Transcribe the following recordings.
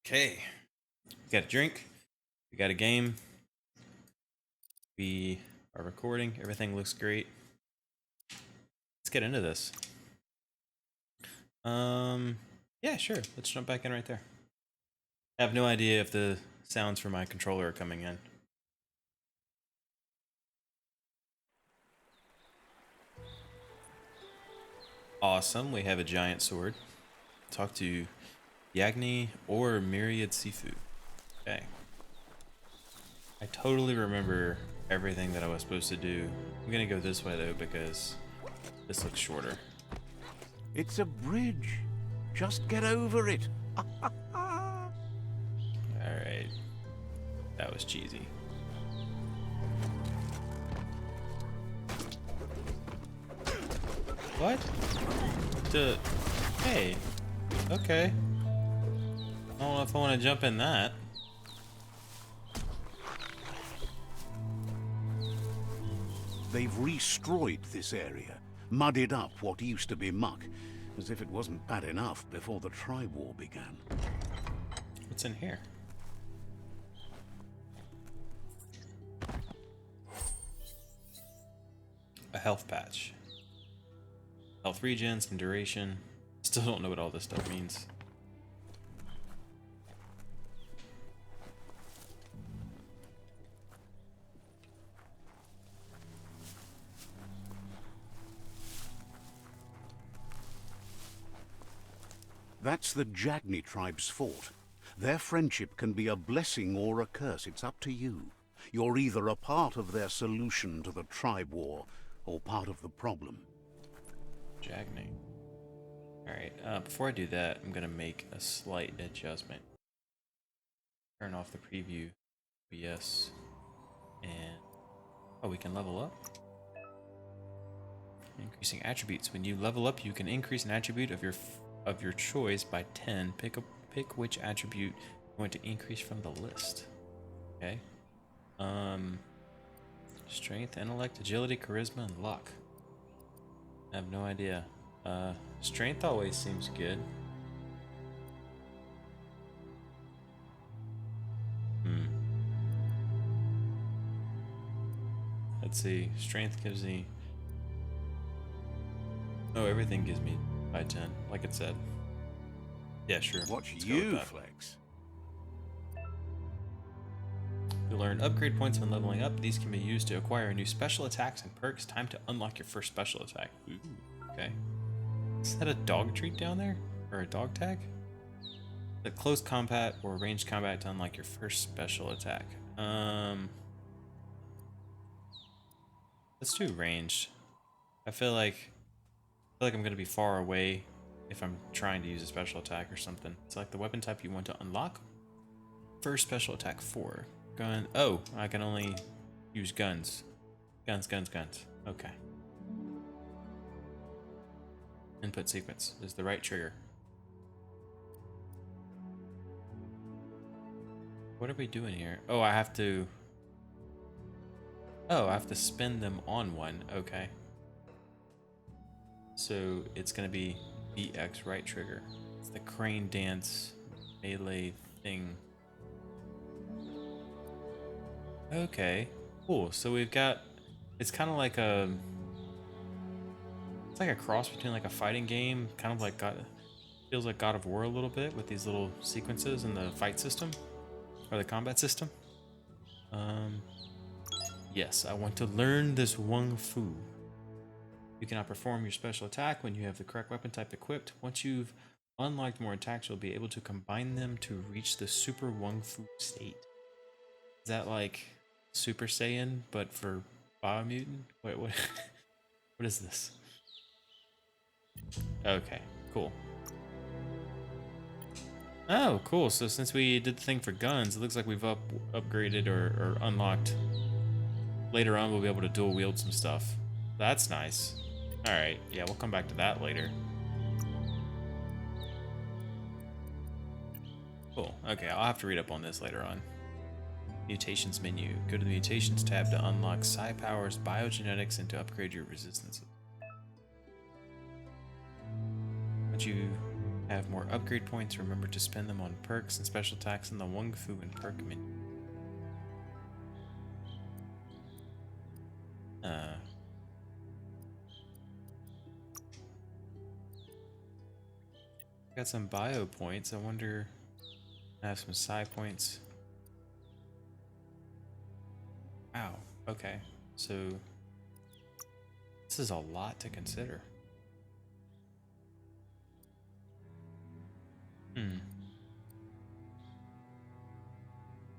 Okay. We got a drink. We got a game. We are recording. Everything looks great. Let's get into this. Yeah, sure. Let's jump back in right there. I have no idea if the sounds from my controller are coming in. Awesome. We have a giant sword. Talk to Yagni or Myriad Sifu. Okay. I totally remember everything that I was supposed to do. I'm gonna go this way though because this looks shorter. It's a bridge. Just get over it. Alright. That was cheesy. What? Hey. Okay. I don't know if I want to jump in that. They've destroyed this area, muddied up what used to be muck, as if it wasn't bad enough before the tribe war began. What's in here? A health patch. Health regen, some duration. Still don't know what all this stuff means. That's the Jagni tribe's fort. Their friendship can be a blessing or a curse. It's up to you. You're either a part of their solution to the tribe war, or part of the problem. Jagni. Alright, before I do that, I'm gonna make a slight adjustment. Turn off the preview, OBS, and oh, we can level up. Increasing attributes. When you level up, you can increase an attribute of your choice by 10. Pick which attribute you want to increase from the list. Okay. Strength, intellect, agility, charisma, and luck. I have no idea. Strength always seems good. Let's see. Strength gives me... Oh, everything gives me by 10, like it said. Yeah, sure. Watch Let's go with you that. flex. You'll earn upgrade points when leveling up. These can be used to acquire new special attacks and perks. Time to unlock your first special attack. Ooh, okay. Is that a dog treat down there? Or a dog tag? The close combat or ranged combat to unlock your first special attack. Let's do ranged. I feel like I'm gonna be far away if I'm trying to use a special attack or something. Select the weapon type you want to unlock. First special attack 4. Gun. Oh, I can only use guns. Guns. Okay. Input sequence is the right trigger. What are we doing here? Oh, I have to spin them on one. Okay. So it's gonna be BX right trigger. It's the crane dance melee thing. Okay, cool. So we've got, it's kind of like a, it's like a cross between like a fighting game, kind of like feels like God of War a little bit with these little sequences in the fight system or the combat system. Yes, I want to learn this WUNG-FU. You cannot perform your special attack when you have the correct weapon type equipped. Once you've unlocked more attacks, you'll be able to combine them to reach the Super WUNG-FU state. Is that like Super Saiyan, but for Biomutant? Wait, what? What is this? Okay, cool. Oh, cool. So since we did the thing for guns, it looks like we've upgraded or unlocked. Later on, we'll be able to dual wield some stuff. That's nice. All right, yeah, we'll come back to that later. Cool. Okay, I'll have to read up on this later on. Mutations menu. Go to the Mutations tab to unlock Psi Powers, Biogenetics, and to upgrade your resistances. Once you have more upgrade points. Remember to spend them on perks and special attacks in the WUNG-FU and perk menu. Got some bio points. I wonder. I have some psi points. Wow. Okay. So this is a lot to consider.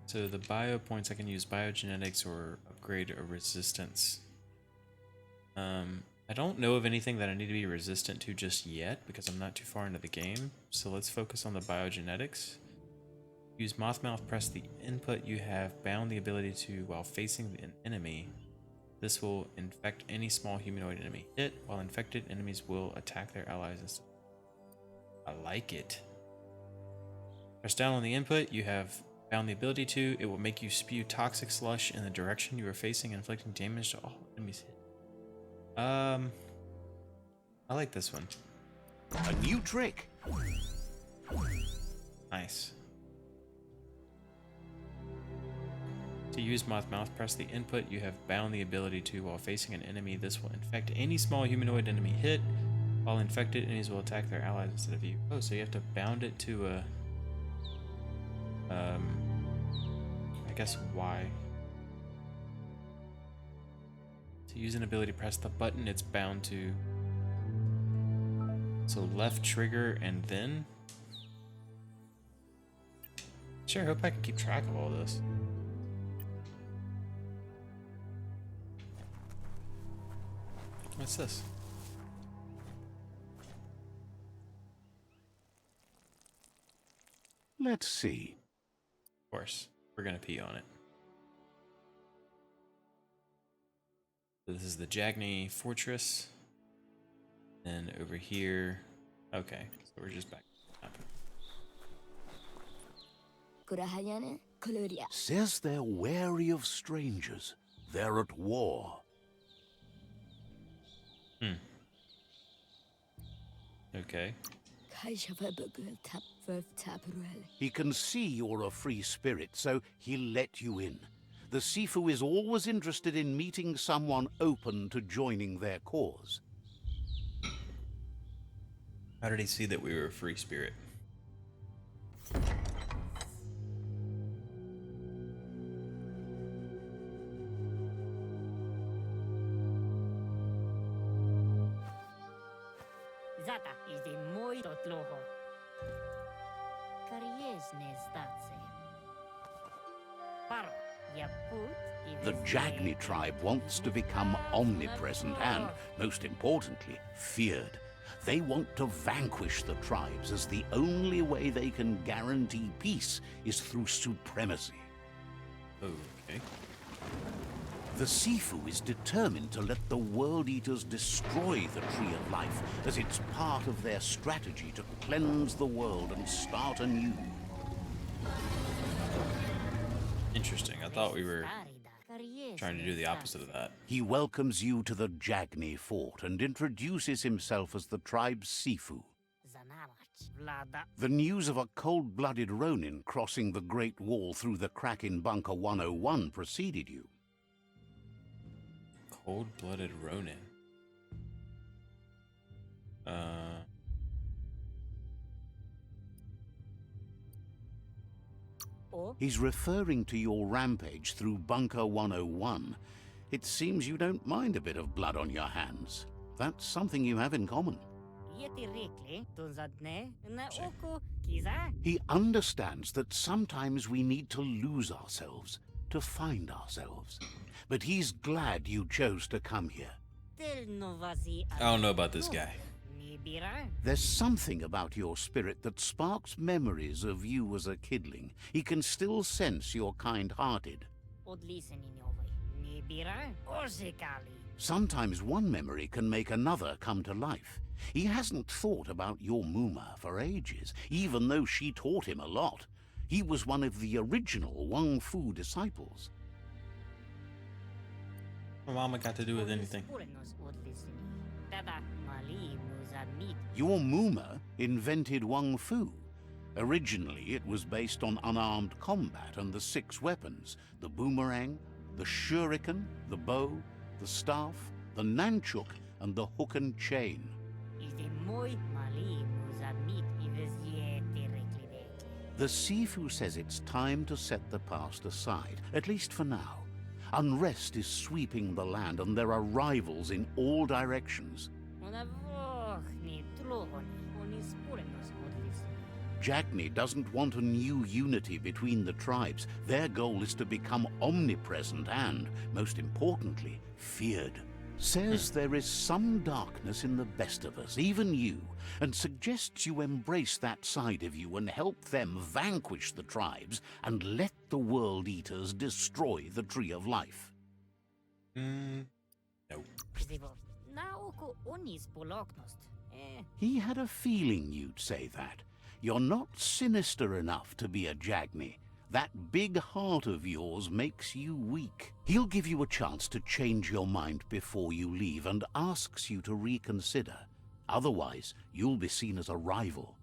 So the bio points I can use biogenetics or upgrade a resistance. I don't know of anything that I need to be resistant to just yet because I'm not too far into the game. So let's focus on the biogenetics. Use Mothmouth, press the input you have bound the ability to while facing an enemy. This will infect any small humanoid enemy hit, while infected enemies will attack their allies instead. I like it. Press down on the input you have bound the ability to. It will make you spew toxic slush in the direction you are facing, inflicting damage to all enemies hit. I like this one. A new trick. Nice. To use Mothmouth, press the input you have bound the ability to while facing an enemy. This will infect any small humanoid enemy hit, while infected enemies will attack their allies instead of you. Oh, so you have to bound it to a... I guess Y. To use an ability, press the button it's bound to. So left trigger and then... Sure, hope I can keep track of all this. What's this? Let's see. Of course, we're gonna pee on it. So this is the Jagni Fortress. And over here, okay, so we're just back. Says they're wary of strangers. They're at war. Okay. He can see you're a free spirit, so he'll let you in. The Sifu is always interested in meeting someone open to joining their cause. How did he see that we were a free spirit? The Jagni tribe wants to become omnipresent and, most importantly, feared. They want to vanquish the tribes, as the only way they can guarantee peace is through supremacy. Okay. The Sifu is determined to let the World Eaters destroy the Tree of Life, as it's part of their strategy to cleanse the world and start anew. Interesting. I thought we were trying to do the opposite of that. He welcomes you to the Jagni fort and introduces himself as the tribe's Sifu. The news of a cold-blooded Ronin crossing the Great Wall through the crack in Bunker 101 preceded you. Cold-blooded Ronin. He's referring to your rampage through Bunker 101. It seems you don't mind a bit of blood on your hands. That's something you have in common. He understands that sometimes we need to lose ourselves to find ourselves. But he's glad you chose to come here. I don't know about this guy. There's something about your spirit that sparks memories of you as a kidling. He can still sense you're kind-hearted. Sometimes one memory can make another come to life. He hasn't thought about your Muma for ages, even though she taught him a lot. He was one of the original WUNG-FU disciples. My mama got to do with anything. Zamit. Your Muma invented WUNG-FU. Originally, it was based on unarmed combat and the 6 weapons: the boomerang, the shuriken, the bow, the staff, the nunchuk, and the hook and chain. Is de moi mali Zamit iveziete reclivete. The Sifu says it's time to set the past aside, at least for now. Unrest is sweeping the land, and there are rivals in all directions. Ona vohni tlohoni oni spurenos modlis. Jagni doesn't want a new unity between the tribes. Their goal is to become omnipresent and, most importantly, feared. Says there is some darkness in the best of us, even you, and suggests you embrace that side of you and help them vanquish the tribes and let the World Eaters destroy the Tree of Life. No. Zivo. Nauko oni spoloknost. He had a feeling you'd say that. You're not sinister enough to be a Jagni. That big heart of yours makes you weak. He'll give you a chance to change your mind before you leave and asks you to reconsider. Otherwise, you'll be seen as a rival.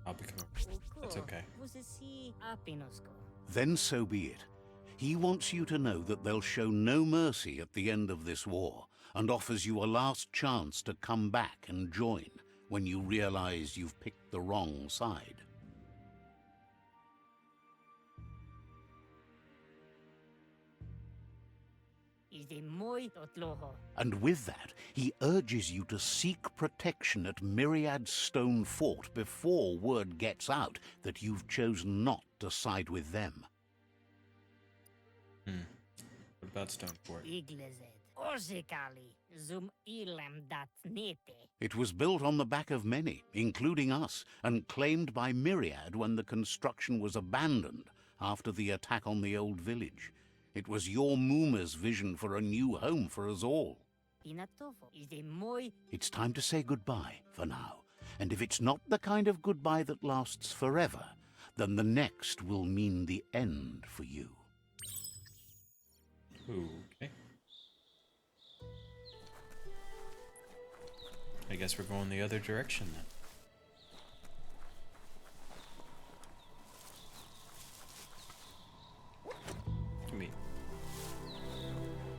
I'll become a... That's okay. Você si apinosko. Then so be it. He wants you to know that they'll show no mercy at the end of this war and offers you a last chance to come back and join when you realize you've picked the wrong side. Is de moi totloho. And with that, he urges you to seek protection at Myriad Stone Fort before word gets out that you've chosen not to side with them. What about Stoneport? Iglezet. Orzekali. Zum ilem dat nete. It was built on the back of many, including us, and claimed by Myriad when the construction was abandoned after the attack on the old village. It was your Muma's vision for a new home for us all. Pinatofo. Is de moi. It's time to say goodbye for now. And if it's not the kind of goodbye that lasts forever, then the next will mean the end for you. Okay. I guess we're going the other direction then. It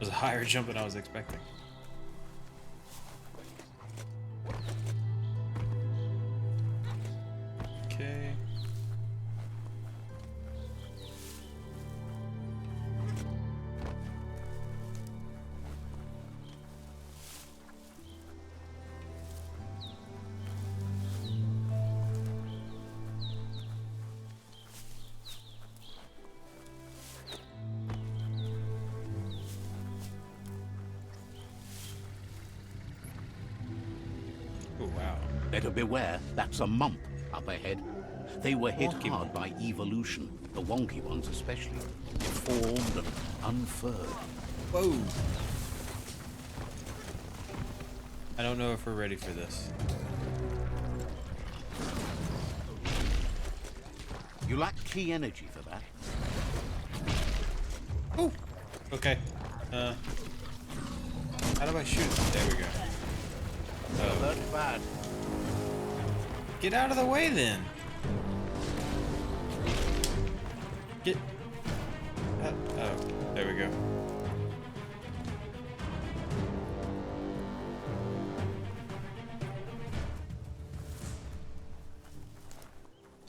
was a higher jump than I was expecting. Okay. Oh, wow. Better beware, that's a mump up ahead. They were hit Wonky hard by evolution, the wonky ones especially. Deformed and unfurred. Whoa. I don't know if we're ready for this. You lack key energy for that. Oh! Okay. How do I shoot? There we go. That's bad. Get out of the way then. Get. Oh, there we go.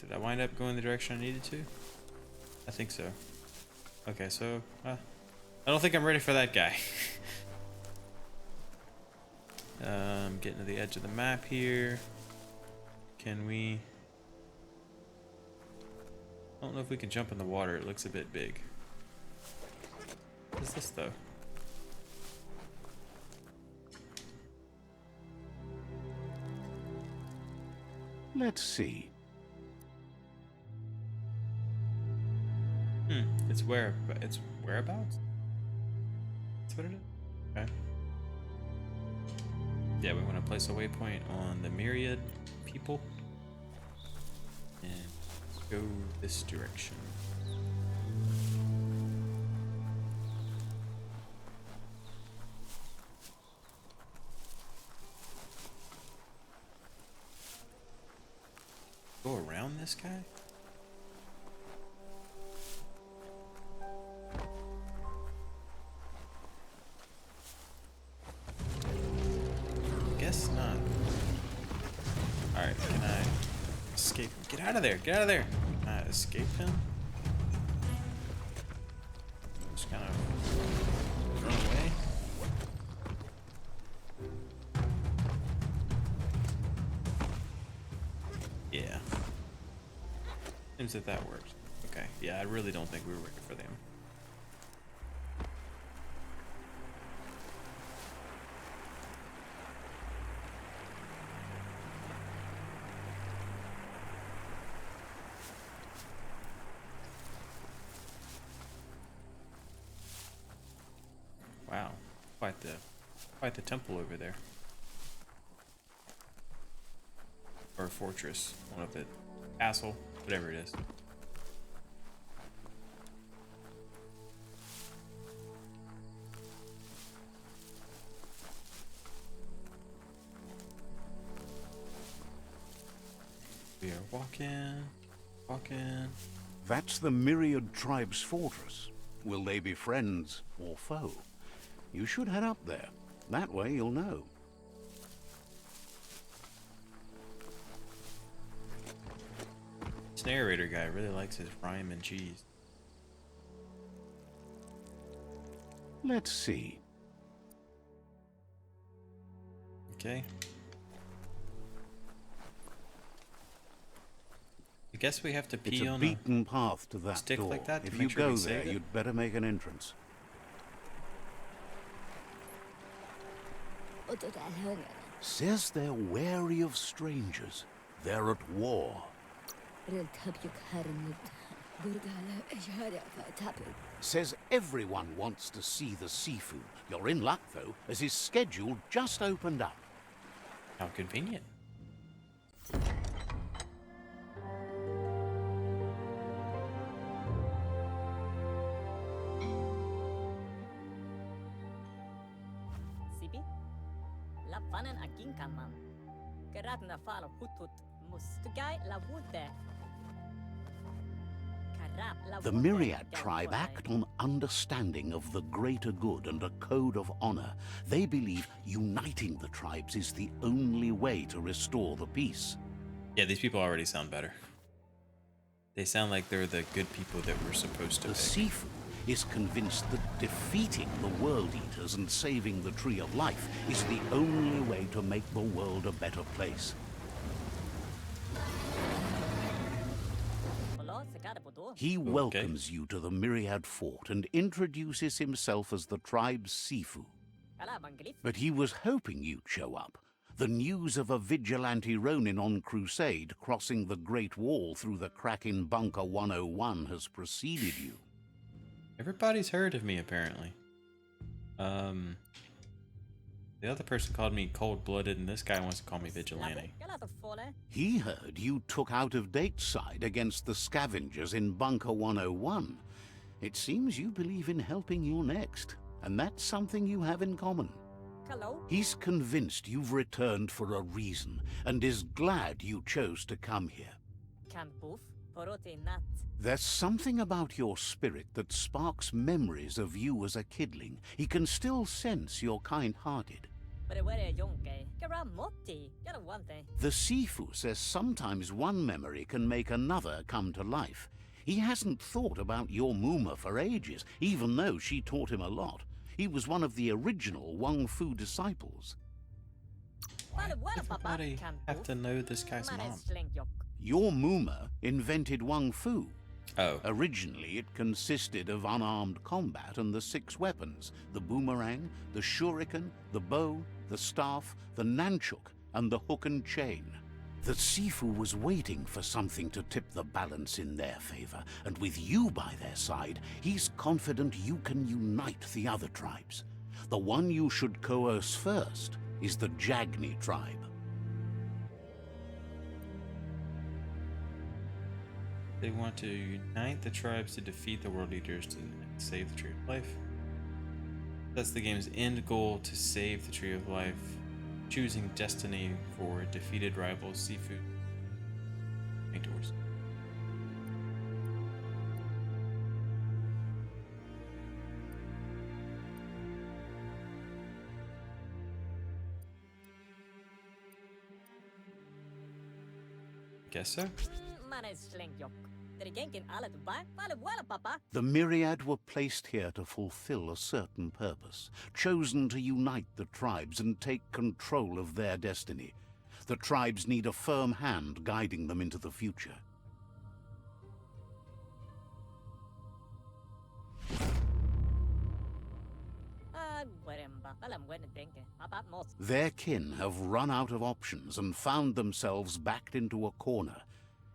Did I wind up going the direction I needed to? I think so. Okay, so I don't think I'm ready for that guy. Getting to the edge of the map here. Can we? I don't know if we can jump in the water. It looks a bit big. What is this though? Let's see. It's whereabouts? That's what it is? Okay. Yeah, we want to place a waypoint on the myriad people. And go this direction. Go around this guy? Guess not. Alright, can I escape? Get out of there! Get out of there! Can I escape him? Just kind of run away. Yeah. Seems that works. Okay. Yeah, I really don't think we were working for them. Wow, quite the temple over there, or a fortress, one of the castle, whatever it is. We are walking. That's the Myriad Tribe's fortress. Will they be friends or foe? You should head up there. That way you'll know. This narrator guy really likes his rhyme and cheese. Let's see. Okay. I guess we have to It's pee a on beaten path to that stick door. like that to If make you sure we go save there, it? you'd better make an entrance. Says they're wary of strangers. They're at war. Says everyone wants to see the seafood. You're in luck, though, as his schedule just opened up. How convenient. Sibi? Lappanen aginkaman. Keratna falo hutut mustugai la wute. The Myriad tribe act on understanding of the greater good and a code of honor. They believe uniting the tribes is the only way to restore the peace. Yeah, these people already sound better. They sound like they're the good people that we're supposed to The pick. Sifu is convinced that defeating the World Eaters and saving the Tree of Life is the only way to make the world a better place. He welcomes you to the Myriad Fort and introduces himself as the tribe's Sifu. But he was hoping you'd show up. The news of a vigilante Ronin on crusade crossing the Great Wall through the crack in Bunker 101 has preceded you. Everybody's heard of me, apparently. The other person called me cold-blooded, and this guy wants to call me vigilante. He heard you took out-of-date side against the scavengers in Bunker 101. It seems you believe in helping your next, and that's something you have in common. Hello? He's convinced you've returned for a reason, and is glad you chose to come here. Kan boof, porote nat. There's something about your spirit that sparks memories of you as a kidling. He can still sense you're kind-hearted. Brewere yonke. Kara motti. Kara wante. The Sifu says sometimes one memory can make another come to life. He hasn't thought about your Muma for ages, even though she taught him a lot. He was one of the original WUNG-FU disciples. Why does everybody have to know this guy's mom? Your Muma invented WUNG-FU. Oh. Originally, it consisted of unarmed combat and the 6 weapons: the boomerang, the shuriken, the bow, the staff, the nunchuk, and the hook and chain. The Sifu was waiting for something to tip the balance in their favor, and with you by their side, he's confident you can unite the other tribes. The one you should coerce first is the Jagni tribe. They want to unite the tribes to defeat the world eaters to save the Tree of Life. That's the game's end goal, to save the Tree of Life, choosing destiny for defeated rivals Sifu. My doors. Guess so. Mana slänkjock. Det är genken alla du bara. Well, papa. The myriad were placed here to fulfill a certain purpose, chosen to unite the tribes and take control of their destiny. The tribes need a firm hand guiding them into the future. Their kin have run out of options and found themselves backed into a corner.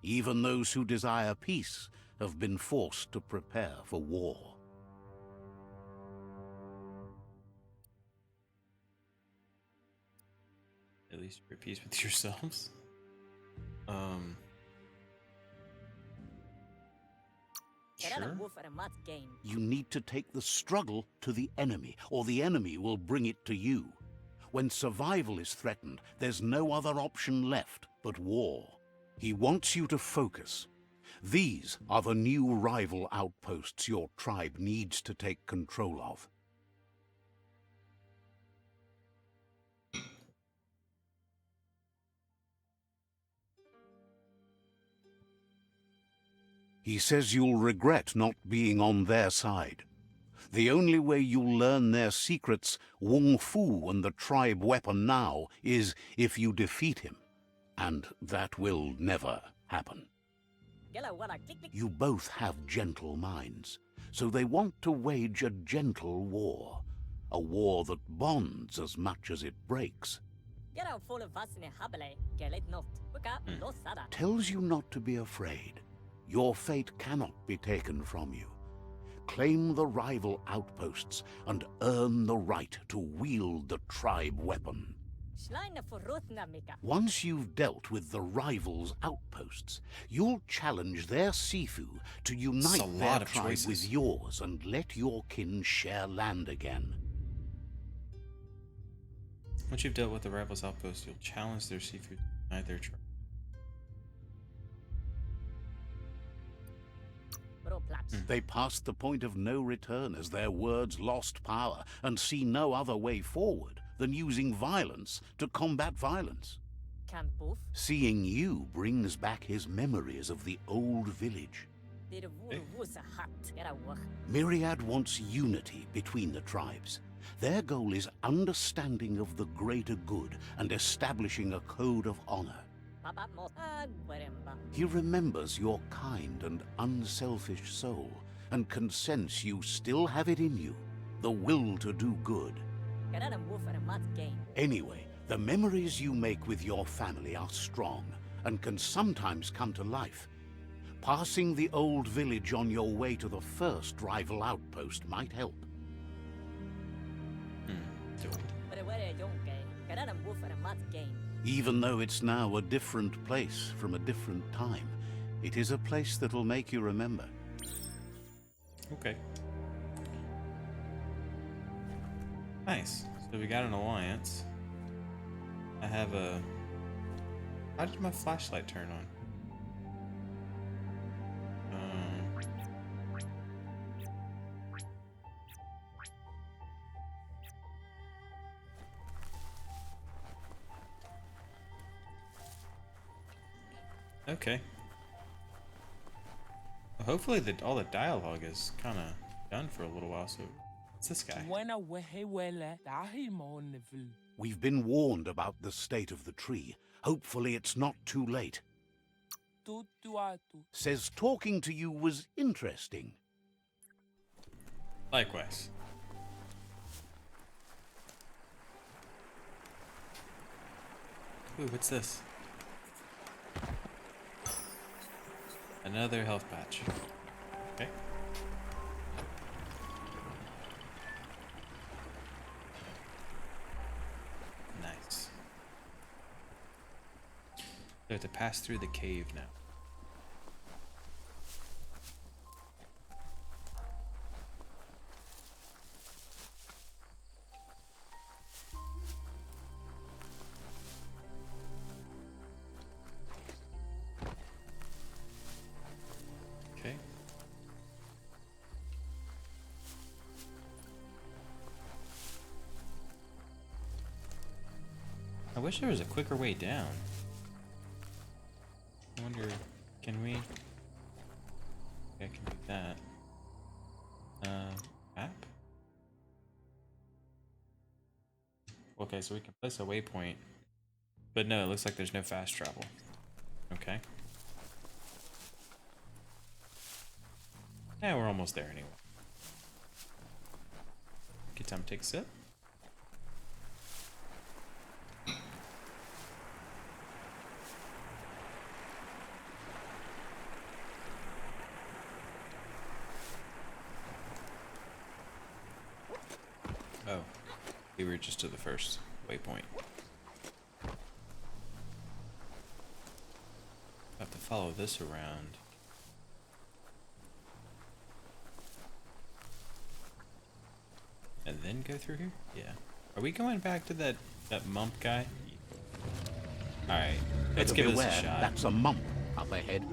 Even those who desire peace have been forced to prepare for war. At least you're at peace with yourselves. Sure. You need to take the struggle to the enemy, or the enemy will bring it to you. When survival is threatened, there's no other option left but war. He wants you to focus. These are the new rival outposts your tribe needs to take control of. He says you'll regret not being on their side. The only way you'll learn their secrets, WUNG-FU and the tribe weapon now, is if you defeat him. And that will never happen. You both have gentle minds, so they want to wage a gentle war. A war that bonds as much as it breaks. Tells you not to be afraid. Your fate cannot be taken from you. Claim the rival outposts and earn the right to wield the tribe weapon. Once you've dealt with the rivals' outposts, you'll challenge their Sifu to unite their tribe with yours and let your kin share land again. Once you've dealt with the rivals' outposts, you'll challenge their Sifu to unite their tribe. They passed the point of no return as their words lost power and see no other way forward than using violence to combat violence. Seeing you brings back his memories of the old village. Myriad wants unity between the tribes. Their goal is understanding of the greater good and establishing a code of honor. He remembers your kind and unselfish soul and can sense you still have it in you, the will to do good. Anyway, the memories you make with your family are strong and can sometimes come to life. Passing the old village on your way to the first rival outpost might help. Even though it's now a different place from a different time, it is a place that'll make you remember. Okay. Nice. So we got an alliance. I have a... How did my flashlight turn on? Okay. Well, hopefully all the dialogue is kind of done for a little while, so what's this guy? We've been warned about the state of the tree. Hopefully it's not too late. Says talking to you was interesting. Likewise. Ooh, what's this? Another health patch. Okay. Nice. We have to pass through the cave now. wish there was a quicker way down. I wonder, can we? Yeah, I can do that. Map? Okay, so we can place a waypoint. But no, it looks like there's no fast travel. Okay. Yeah, we're almost there anyway. Good time to take a sip. Oh, we were just to the first waypoint. Have to follow this around. And then go through here? Yeah. Are we going back to that mump guy? Alright, let's give this a shot. That's a mump up ahead.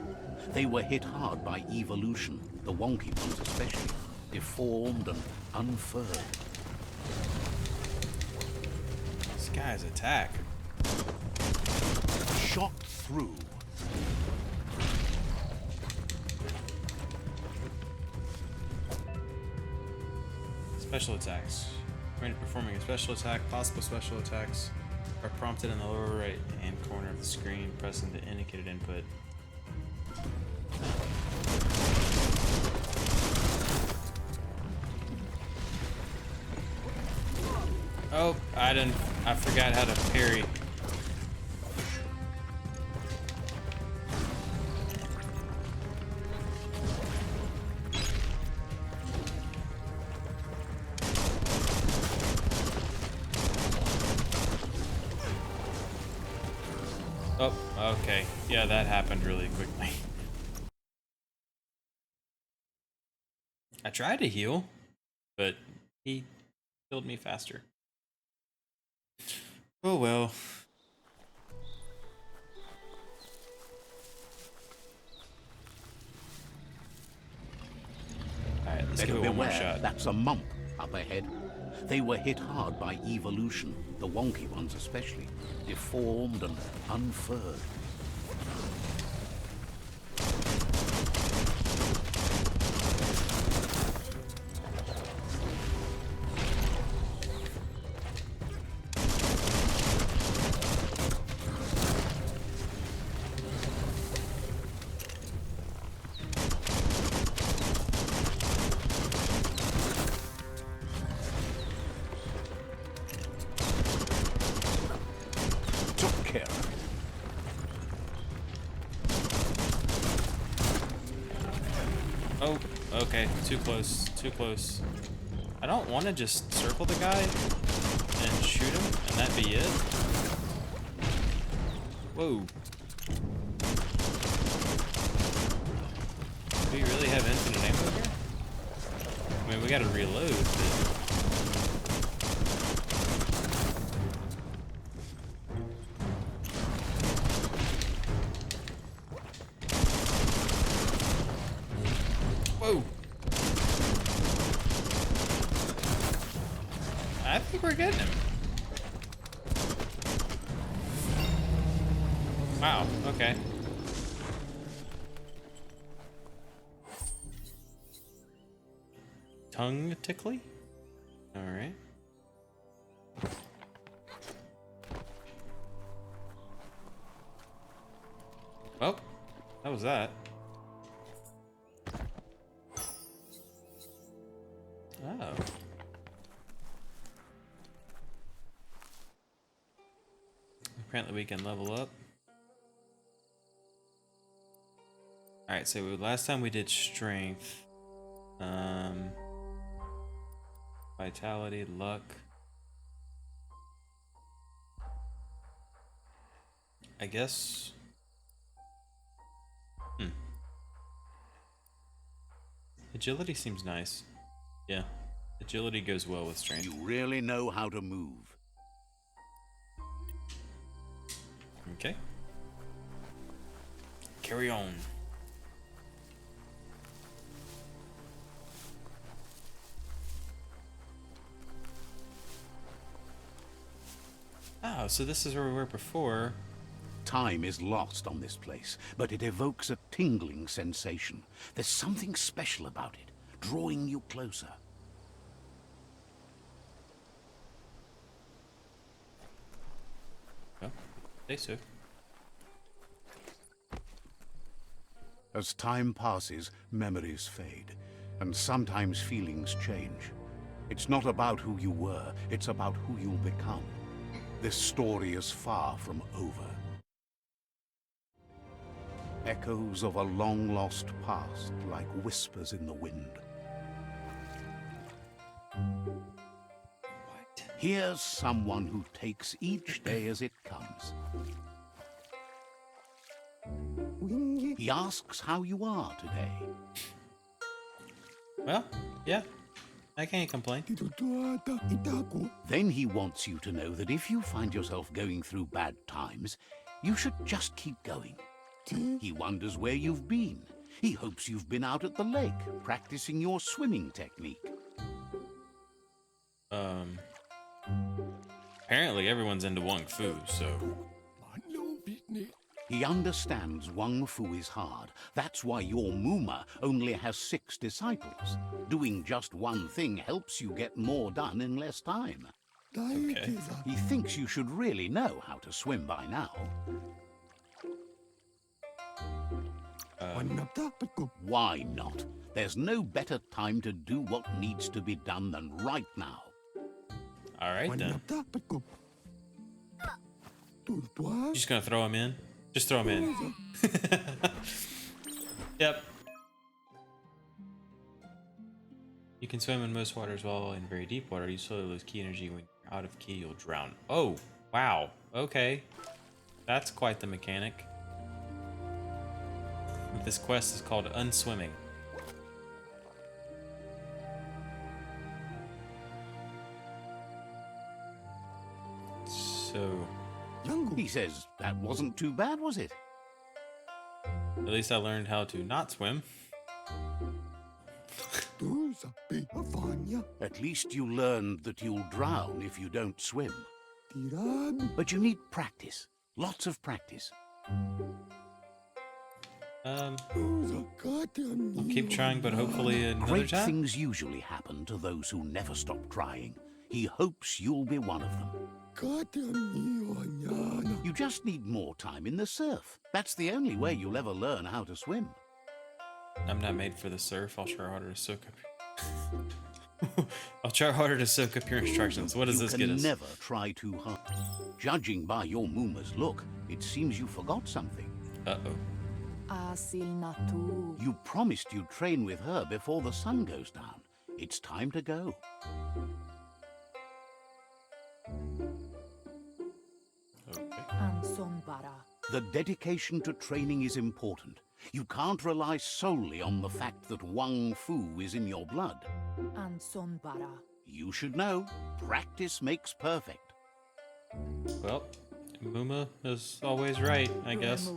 They were hit hard by evolution, the wonky ones especially, deformed and unfurled. This guy's attack. Shot through. Special attacks. When performing a special attack, possible special attacks are prompted in the lower right hand corner of the screen, pressing the indicated input. Oh, I forgot how to parry. Oh, okay. Yeah, that happened really quickly. I tried to heal, but he killed me faster. Oh well. Alright, let's give it one more shot. That's a mump up ahead. They were hit hard by evolution, the wonky ones especially, deformed and unfurled. Took care. Oh, okay. Too close. Too close. I don't want to just circle the guy and shoot him and that be it. Whoa. Do we really have infinite ammo here? I mean, we gotta reload, but... Whoa! I think we're getting him. Wow, okay. Tongue tickly? Alright. Well, that was that. Oh. Apparently we can level up. Alright, so last time we did strength. Vitality, luck. I guess. Agility seems nice. Yeah. Agility goes well with strength. You really know how to move. Okay. Carry on. Oh, so this is where we were before. Time is lost on this place, but it evokes a tingling sensation. There's something special about it, drawing you closer. Oh, they so. As time passes, memories fade, and sometimes feelings change. It's not about who you were, it's about who you'll become. This story is far from over. Echoes of a long-lost past, like whispers in the wind. What? Here's someone who takes each day as it comes. He asks how you are today. Well, yeah. I can't complain. Then he wants you to know that if you find yourself going through bad times, you should just keep going. He wonders where you've been. He hopes you've been out at the lake, practicing your swimming technique. Apparently everyone's into WUNG-FU, so... He understands WUNG-FU is hard. That's why your Muma only has 6 disciples. Doing just one thing helps you get more done in less time. Okay. He thinks you should really know how to swim by now. Why not? There's no better time to do what needs to be done than right now. Alright then. You just gonna throw him in? Just throw him in. Yep. You can swim in most waters while in very deep water. You slowly lose key energy. When you're out of key, you'll drown. Oh, wow. Okay. That's quite the mechanic. This quest is called Unswimming. So... He says, that wasn't too bad, was it? At least I learned how to not swim. At least you learned that you'll drown if you don't swim. But you need practice. Lots of practice. We'll keep trying, but hopefully another Great time. things usually happen to those who never stop trying. He hopes you'll be one of them. You just need more time in the surf. That's the only way you'll ever learn how to swim. I'm not made for the surf. I'll try harder to soak up. I'll try harder to soak up your instructions. What does this get You us? can never try too hard. Judging by your Muma's look, it seems you forgot something. Uh-oh. You promised you'd train with her before the sun goes down. It's time to go. The dedication to training is important. You can't rely solely on the fact that WUNG-FU is in your blood. You should know, practice makes perfect. Well, Muma is always right, I guess.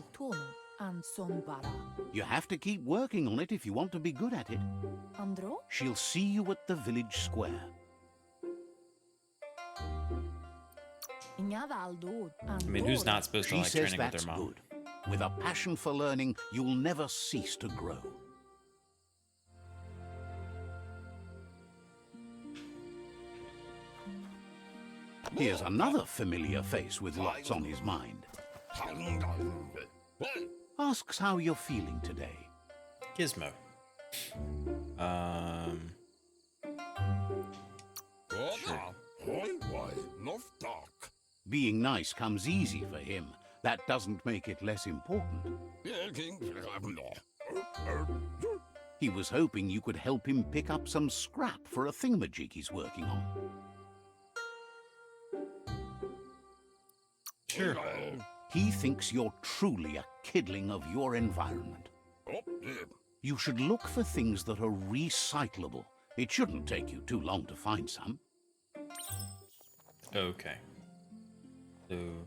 You have to keep working on it if you want to be good at it. She'll see you at the village square. I mean, who's not supposed to She like says training with that's their mom? good. With a passion for learning, you'll never cease to grow. Here's another familiar face with lots on his mind. Asks how you're feeling today. Gizmo. Being nice comes easy for him. That doesn't make it less important. He was hoping you could help him pick up some scrap for a thingamajig he's working on. Sure. He thinks you're truly a kidling of your environment. You should look for things that are recyclable. It shouldn't take you too long to find some. Okay. So, you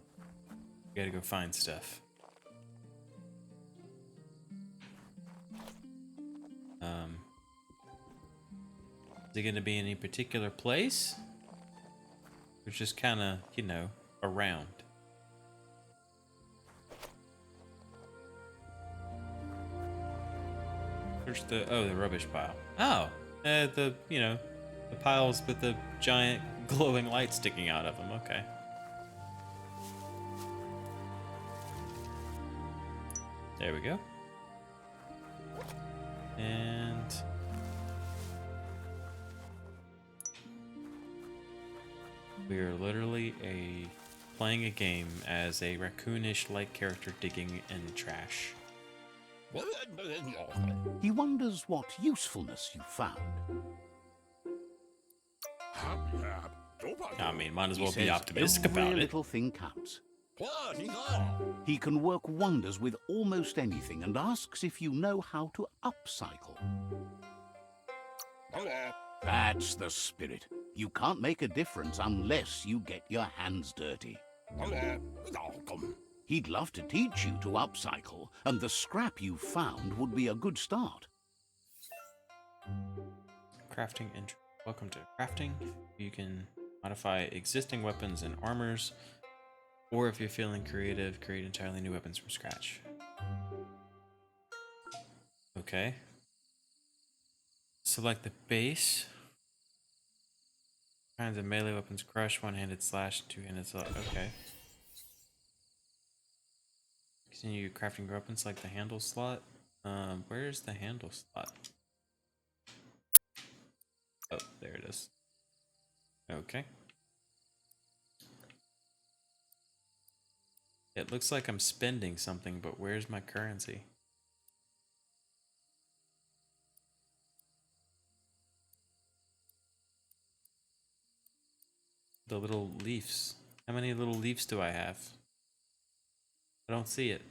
gotta go find stuff. Is it gonna be any particular place? Or just kinda, you know, around. There's the rubbish pile. Oh, the piles with the giant glowing light sticking out of them. Okay. There we go. And we are literally playing a game as a raccoonish-like character digging in trash. He wonders what usefulness you found. I mean, might as He well be says optimistic every about it. little thing counts. He can work wonders with almost anything and asks if you know how to upcycle. That's the spirit. You can't make a difference unless you get your hands dirty. He'd love to teach you to upcycle, and the scrap you found would be a good start. Crafting intro. Welcome to crafting. You can modify existing weapons and armors, or if you're feeling creative, create entirely new weapons from scratch. Okay. Select the base. Kinds of melee weapons: crush, one-handed slash, two-handed slash. Okay. Continue crafting weapons like the handle slot. Where's the handle slot? Oh, there it is. Okay. It looks like I'm spending something, but where's my currency? The little leaves. How many little leaves do I have? I don't see it.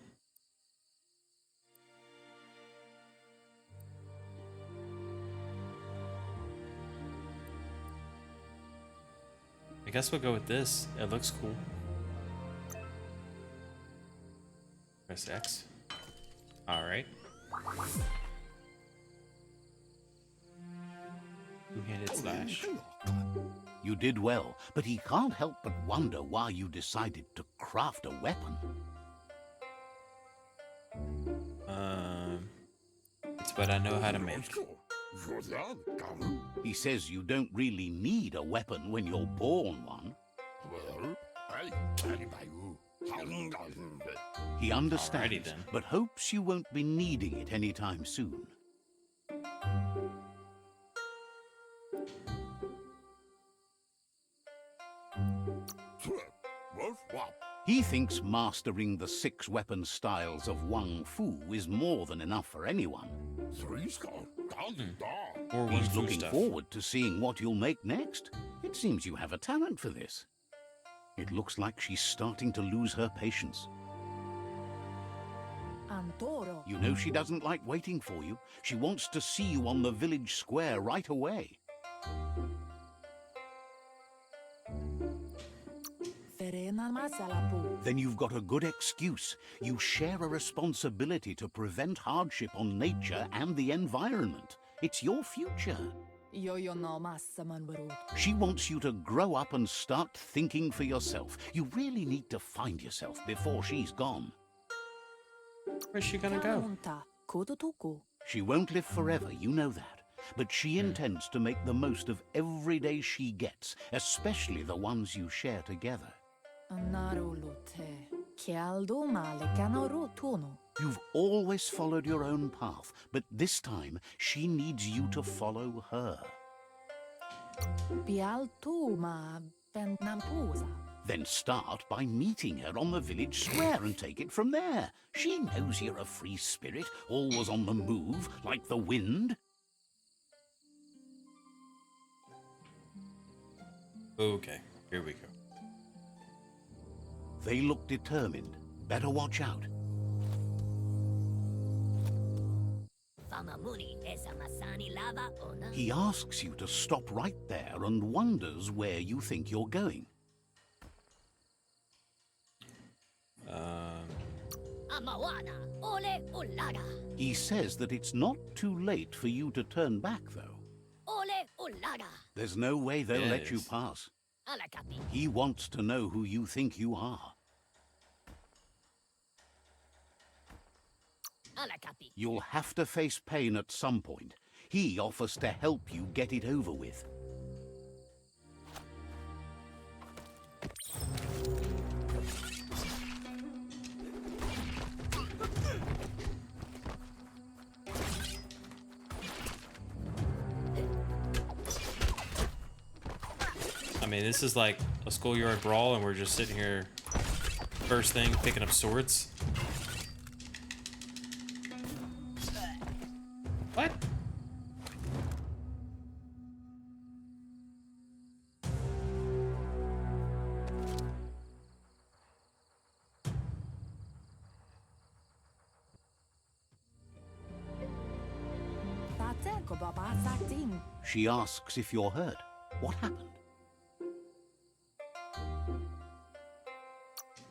I guess we'll go with this. It looks cool. Press X. Alright. Two-handed slash. You did well, but he can't help but wonder why you decided to craft a weapon. It's what I know how to make. He says you don't really need a weapon when you're born one. He understands, Alrighty then. but hopes you won't be needing it anytime soon. He thinks mastering the 6 weapon styles of WUNG-FU is more than enough for anyone. Or He's WUNG-FU looking stuff. forward to seeing what you'll make next. It seems you have a talent for this. It looks like she's starting to lose her patience. Antoro. You know she doesn't like waiting for you. She wants to see you on the village square right away. Ferena masalapu. Then you've got a good excuse. You share a responsibility to prevent hardship on nature and the environment. It's your future. Yo no massaman barut. She wants you to grow up and start thinking for yourself. You really need to find yourself before she's gone. Where's she gonna go? Kaunta. Kodotuku. She won't live forever, you know that. But she intends to make the most of every day she gets, especially the ones you share together. Narulute. Kialdo male kanoru tuno. You've always followed your own path, but this time she needs you to follow her. Bialtu ma bentnampusa. Then start by meeting her on the village square and take it from there. She knows you're a free spirit, always on the move, like the wind. Okay, here we go. They look determined. Better watch out. He asks you to stop right there and wonders where you think you're going. He says that it's not too late for you to turn back, though. There's no way they'll let you Yes. pass. Alla capi. He wants to know who you think you are. Alla capi. You'll have to face pain at some point. He offers to help you get it over with. I mean, this is like a schoolyard brawl, and we're just sitting here, first thing, picking up swords. What? Tate ko baba sakting. She asks if you're hurt. What happened?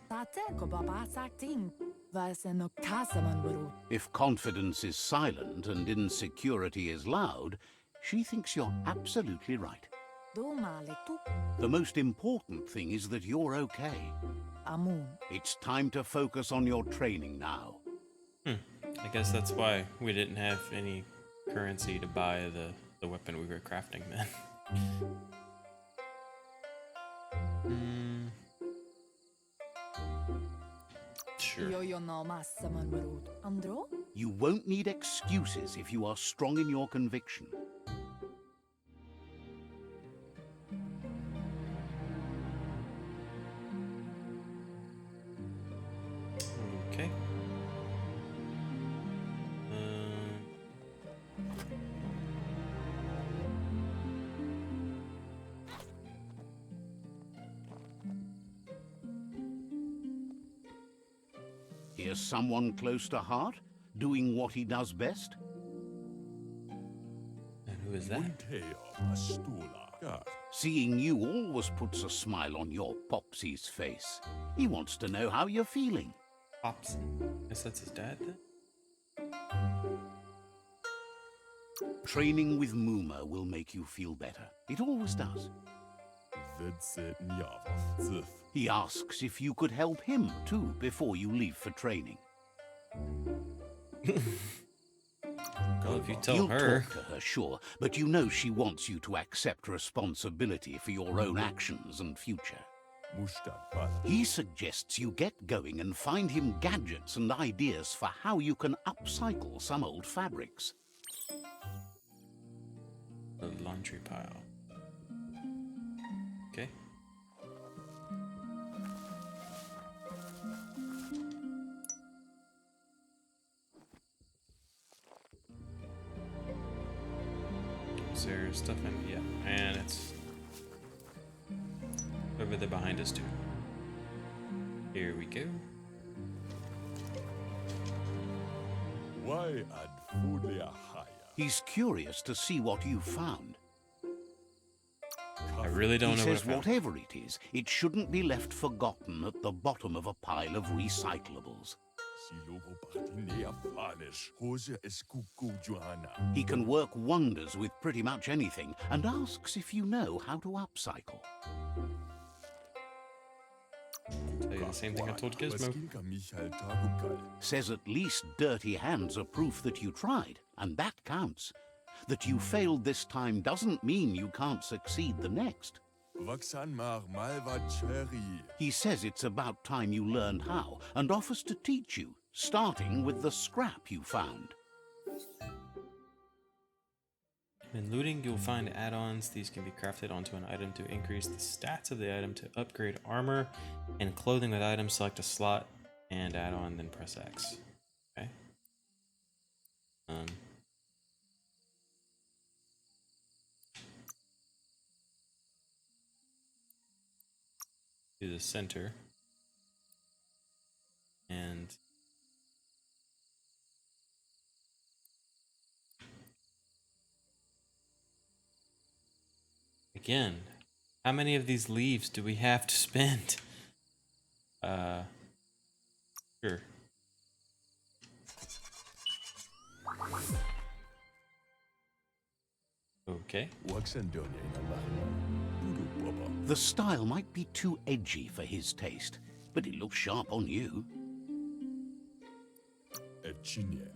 Tate ko baba sakting. Vase no kasaman warut. If confidence is silent and insecurity is loud, she thinks you're absolutely right. Do male tu The most important thing is that you're okay. amun. It's Time to focus on your training now. I guess that's why we didn't have any currency to buy the weapon we were crafting then. Sure. Yo no massaman warut. Andro? You won't need excuses if you are strong in your conviction. Okay. Here's someone close to heart, doing what he does best. And who is that? Seeing you always puts a smile on your Popsy's face. He wants to know how you're feeling. Pops. Guess that's his dad then? Training with Muma will make you feel better. It always does. He asks if you could help him too before you leave for training. Well, if you tell You'll her. talk to her, sure, but you know she wants you to accept responsibility for your own actions and future. He suggests you get going and find him gadgets and ideas for how you can upcycle some old fabrics. The laundry pile. Okay. Is there stuff in? Yeah, and it's over there behind us too. Here we go. He's curious to see what you found. I really don't He know what I says found. whatever it is, it shouldn't be left forgotten at the bottom of a pile of recyclables. He can work wonders with pretty much anything and asks if you know how to upcycle. Tell you the same thing I told Gizmo. Says at least dirty hands are proof that you tried, and that counts. That you failed this time doesn't mean you can't succeed the next. He says it's about time you learned how, and offers to teach you, starting with the scrap you found. In looting, you'll find add-ons. These can be crafted onto an item to increase the stats of the item. To upgrade armor and clothing with items, select a slot and add-on, then press X. Okay. To the center. And again, how many of these leaves do we have to spend? Sure. Okay. The style might be too edgy for his taste, but it looks sharp on you.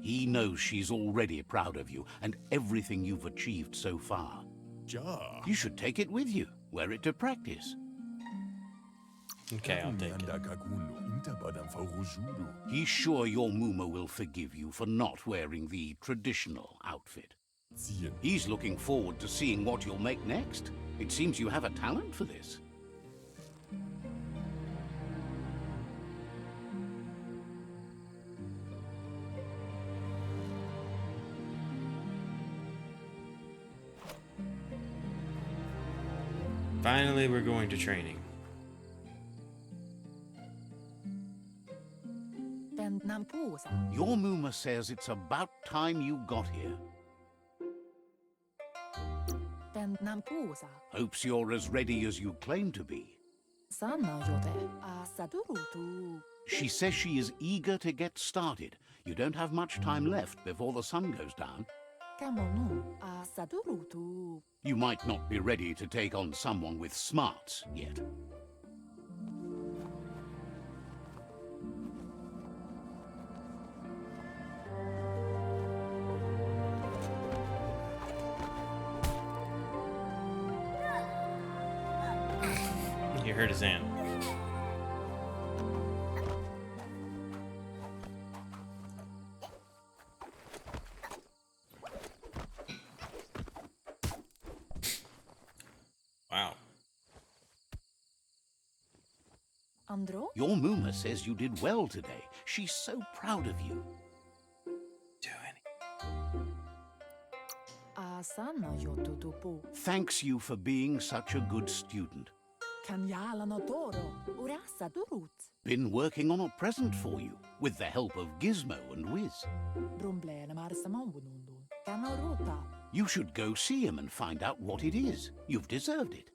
He knows she's already proud of you and everything you've achieved so far. You should take it with you, wear it to practice. Okay, I'll take it. He's sure your Muma will forgive you for not wearing the traditional outfit. He's looking forward to seeing what you'll make next. It seems you have a talent for this. Finally, we're going to training. Your Muma says it's about time you got here. Hopes you're as ready as you claim to be. She says she is eager to get started. You don't have much time left before the sun goes down. You might not be ready to take on someone with smarts yet. You hurt his hand. Wow. Your Muma says you did well today. She's so proud of you. Thanks you for being such a good student. Been working on a present for you, with the help of Gizmo and Wiz. You should go see him and find out what it is. You've deserved it.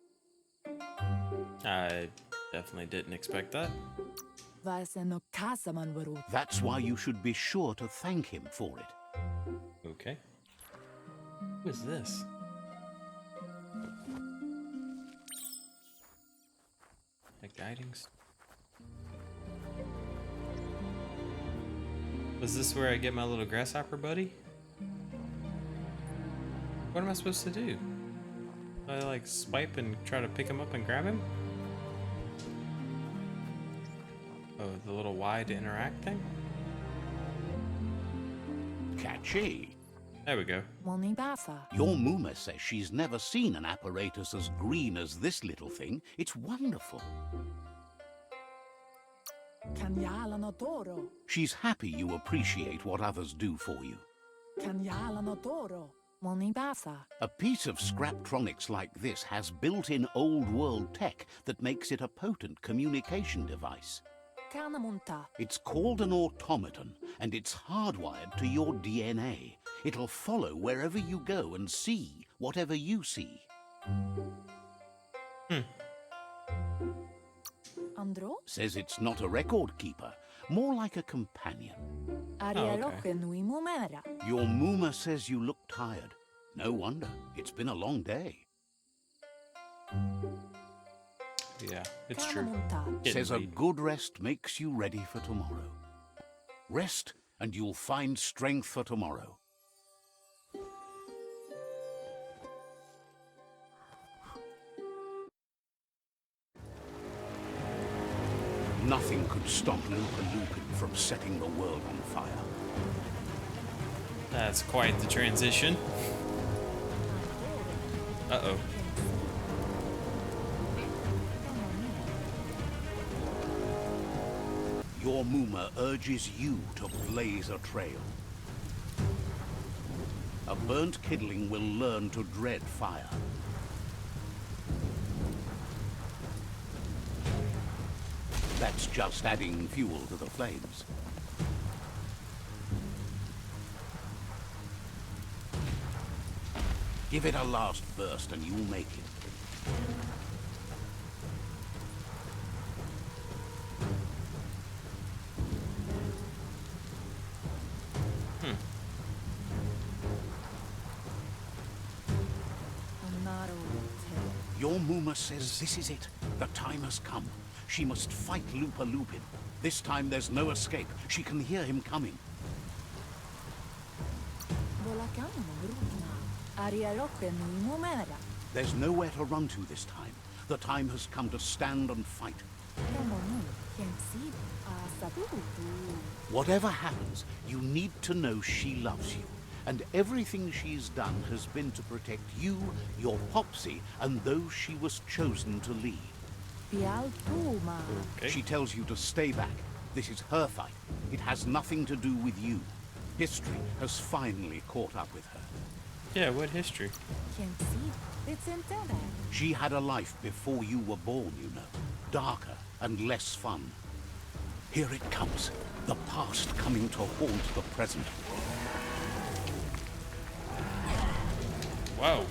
I definitely didn't expect that. That's why you should be sure to thank him for it. Okay. Who is this? The guidings. Was this where I get my little grasshopper buddy? What am I supposed to do? I like swipe and try to pick him up and grab him? Oh, the little Y to interact thing? Catchy. There we go. Your Muma says she's never seen an apparatus as green as this little thing. It's wonderful. She's happy you appreciate what others do for you. A piece of Scraptronics like this has built-in old-world tech that makes it a potent communication device. It's called an automaton, and it's hardwired to your DNA. It'll follow wherever you go and see whatever you see. Says it's not a record keeper, more like a companion. Okay. Your Muma says you look tired. No wonder. It's been a long day. Yeah, it's true. Says a good rest makes you ready for tomorrow. Rest and you'll find strength for tomorrow. Nothing could stop LUPA-LUPIN from setting the world on fire. That's quite the transition. Uh-oh. Your Muma urges you to blaze a trail. A burnt kidling will learn to dread fire. That's just adding fuel to the flames. Give it a last burst and you'll make it. Your Muma says this is it. The time has come. She must fight LUPA-LUPIN. This time there's no escape. She can hear him coming. There's nowhere to run to this time. The time has come to stand and fight. Whatever happens, you need to know she loves you. And everything she's done has been to protect you, your Popsy, and those she was chosen to lead. Okay. She tells you to stay back. This is her fight. It has nothing to do with you. History has finally caught up with her. Yeah, what history? She had a life before you were born, you know. Darker and less fun. Here it comes. The past coming to haunt the present. Whoa.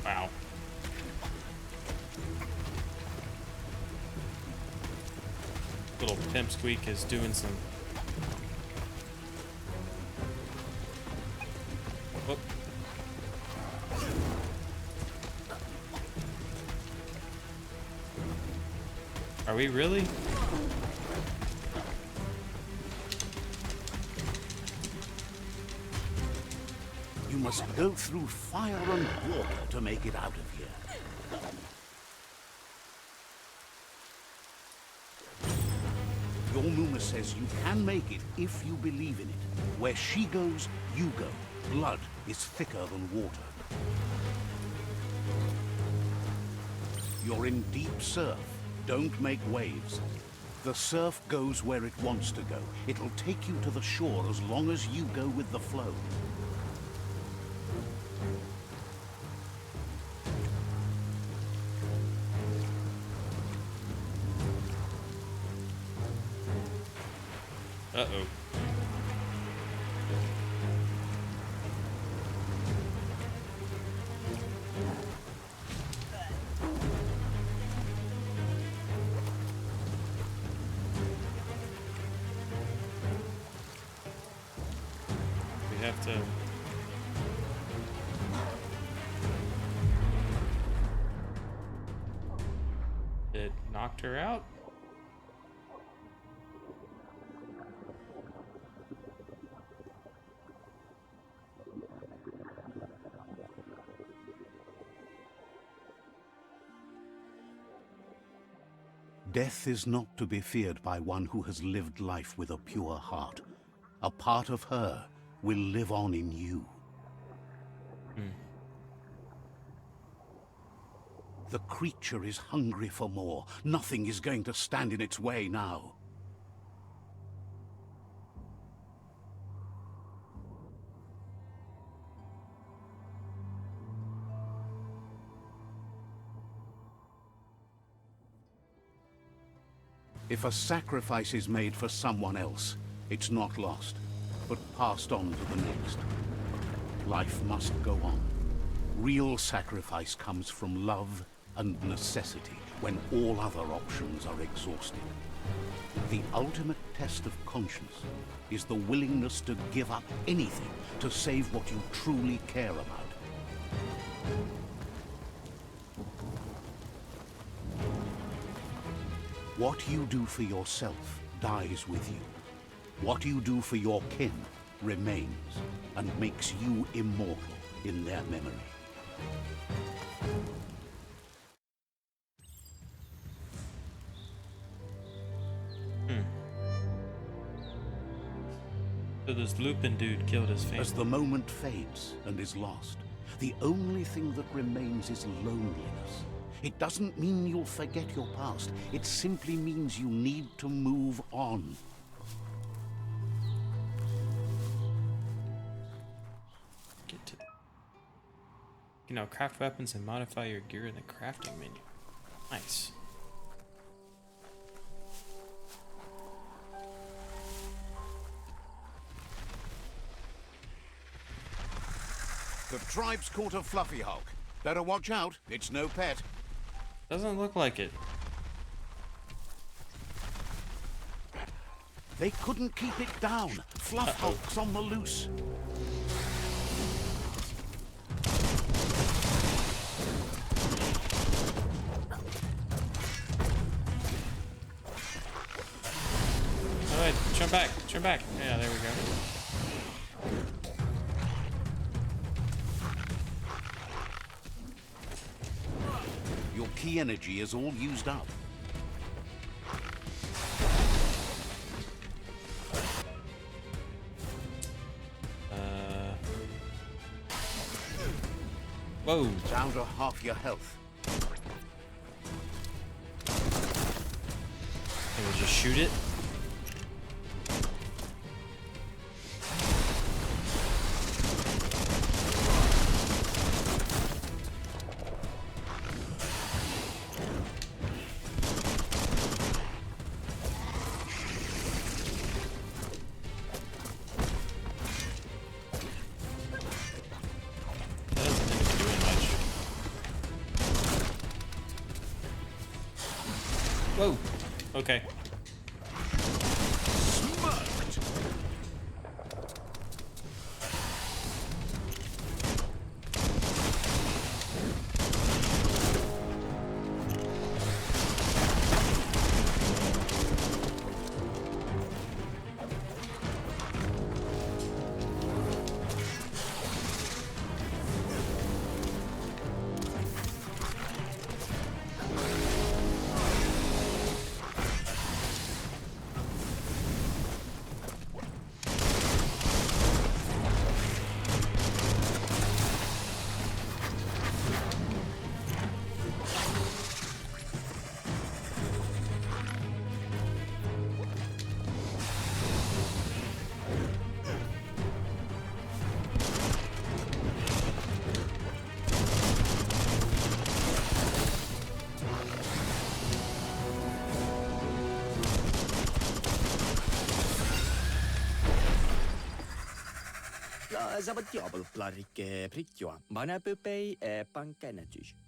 Wow. Little Pimp Squeak is doing some... Oh. Are we really? You must go through fire and water to make it out of here. Your Muma says you can make it if you believe in it. Where she goes, you go. Blood is thicker than water. You're in deep surf. Don't make waves. The surf goes where it wants to go. It'll take you to the shore as long as you go with the flow. Uh-oh. We have to... It knocked her out? Death is not to be feared by one who has lived life with a pure heart. A part of her will live on in you. The creature is hungry for more. Nothing is going to stand in its way now. If a sacrifice is made for someone else, it's not lost, but passed on to the next. Life must go on. Real sacrifice comes from love and necessity when all other options are exhausted. The ultimate test of conscience is the willingness to give up anything to save what you truly care about. What you do for yourself dies with you. What you do for your kin remains and makes you immortal in their memory. So this Lupin dude killed his family. As the moment fades and is lost, the only thing that remains is loneliness. It doesn't mean you'll forget your past. It simply means you need to move on. Get to... You know, craft weapons and modify your gear in the crafting menu. Nice. The tribe's caught a fluffy hulk. Better watch out. It's no pet. Doesn't look like it. They couldn't keep it down. Fluff Hulk's on the loose. Alright, jump back, jump back. Yeah, there we go. Your key energy is all used up. Whoa. Down to half your health. Can we just shoot it? Whoa. Okay.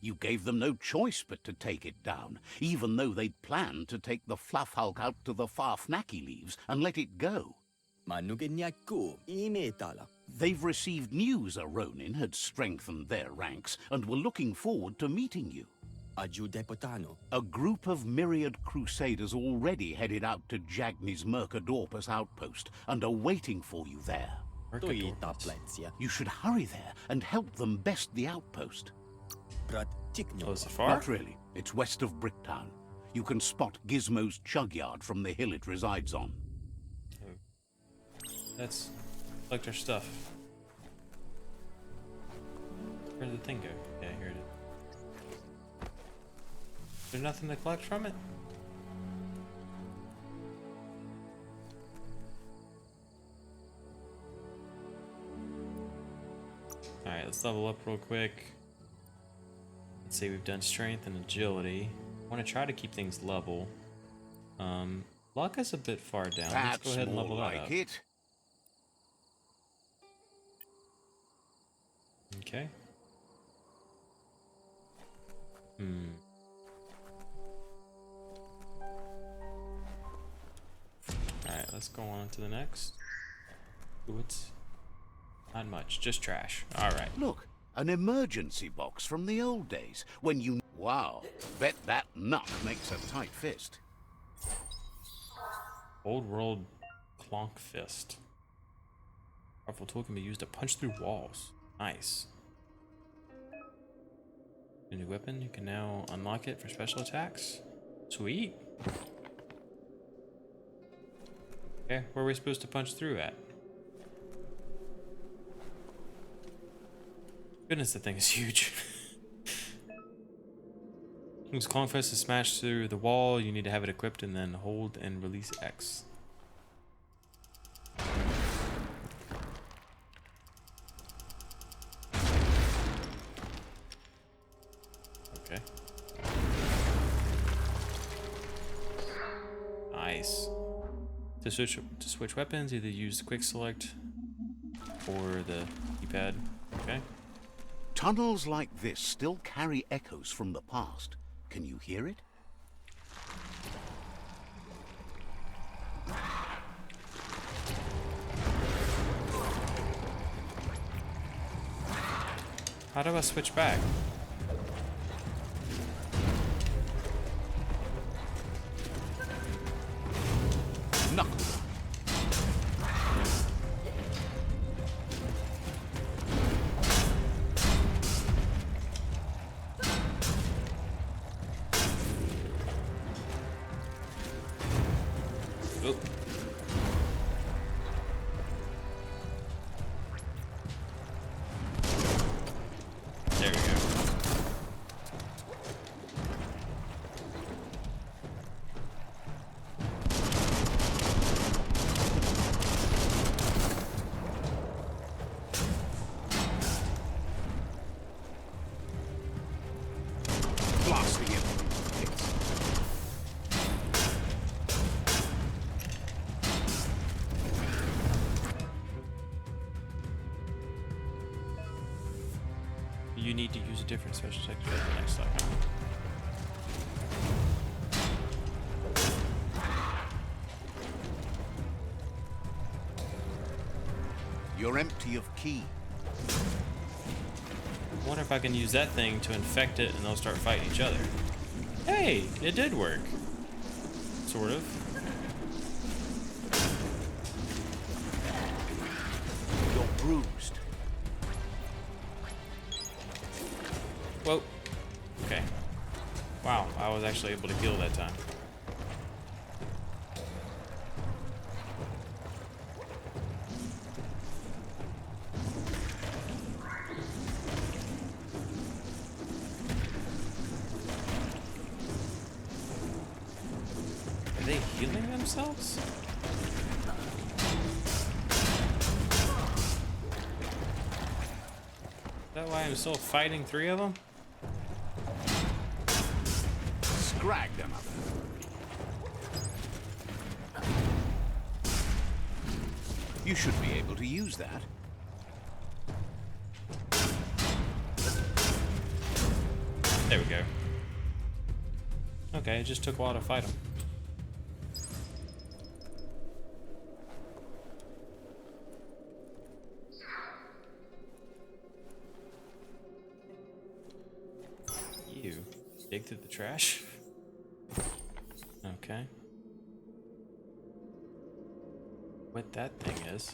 You gave them no choice but to take it down, even though they'd planned to take the Fluff Hulk out to the far Fnacky leaves and let it go. They've received news a Ronin had strengthened their ranks and were looking forward to meeting you. A group of myriad crusaders already headed out to Jagni's Mercadorpus outpost and are waiting for you there. You should hurry there and help them best the outpost. Oh, is it far? Not really. It's west of Bricktown. You can spot Gizmo's chug yard from the hill it resides on. Let's collect our stuff. Where did the thing go? Yeah, here it is. There's nothing to collect from it? Alright, let's level up real quick. Let's see, we've done strength and agility. I want to try to keep things level. Luck is a bit far down. Let's go ahead and level that up. It. Okay. Alright, let's go on to the next. Ooh, it's not much, just trash. Alright. Look, an emergency box from the old days when you... Wow, bet that nut makes a tight fist. Old world clonk fist. Powerful tool can be used to punch through walls. Nice. A new weapon, you can now unlock it for special attacks. Sweet. Okay, where are we supposed to punch through at? Goodness, the thing is huge. Use Clone Fist to smash through the wall. You need to have it equipped and then hold and release X. Okay. Nice. To switch weapons, either use the quick select or the keypad. Okay. Tunnels like this still carry echoes from the past. Can you hear it? How do I switch back? Knuckle. Oop. There we go. Blasting him. You need to use a different special technique for the next level. You're empty of ki. I wonder if I can use that thing to infect it and they'll start fighting each other. Hey, it did work. Sort of. You're bruised. Whoa. Okay. Wow, I was actually able to heal that time. Are they healing themselves? Is that why I'm still fighting 3 of them? Scragged another. You should be able to use that. There we go. Okay, it just took a while to fight them. You dig through the trash? Okay. What that thing is.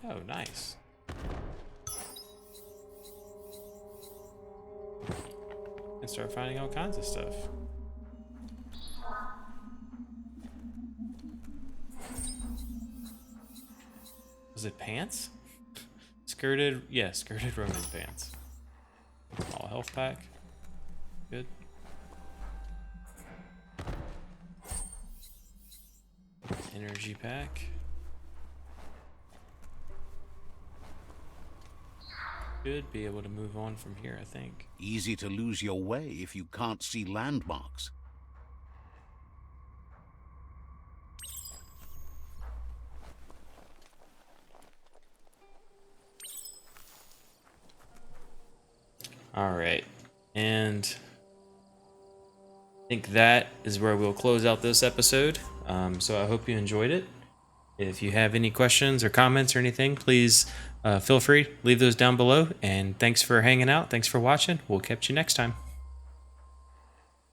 Oh, nice. And start finding all kinds of stuff. Was it pants? Skirted, yeah, skirted Roman pants. All health pack. Good. Energy pack. Should be able to move on from here, I think. Easy to lose your way if you can't see landmarks. All right, and I think that is where we'll close out this episode. So I hope you enjoyed it. If you have any questions or comments or anything, please feel free, leave those down below. And thanks for hanging out. Thanks for watching. We'll catch you next time.